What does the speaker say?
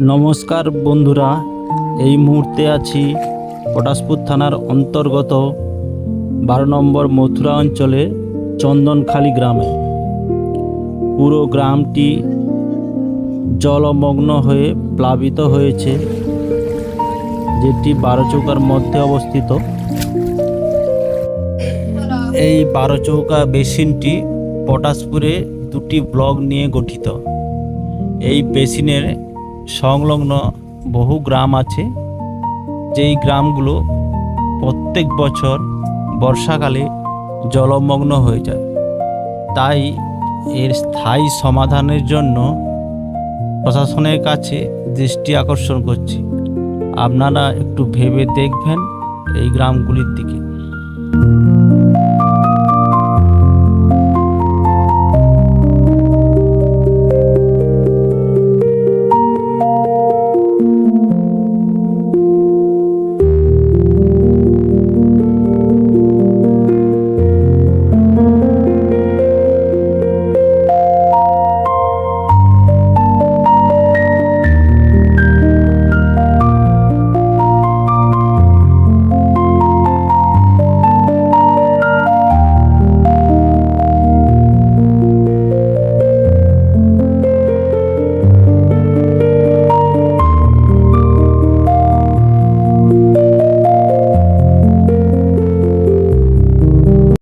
নমস্কার বন্ধুরা, এই মুহূর্তে আছি পটাশপুর থানার অন্তর্গত 12 নম্বর মথুরা অঞ্চলে চন্দনখালি গ্রামে। পুরো গ্রামটি জলমগ্ন হয়ে প্লাবিত হয়েছে, যেটি বারোচৌকার মধ্যে অবস্থিত। এই বারোচৌকা বেসিনটি পটাশপুরে দুটি ব্লক নিয়ে গঠিত। এই বেসিনের সংলগ্ন বহু গ্রাম আছে, যেই গ্রামগুলো প্রত্যেক বছর বর্ষাকালে জলমগ্ন হয়ে যায়। তাই এর স্থায়ী সমাধানের জন্য প্রশাসনের কাছে দৃষ্টি আকর্ষণ করছি। আপনারা একটু ভেবে দেখবেন এই গ্রামগুলির দিকে।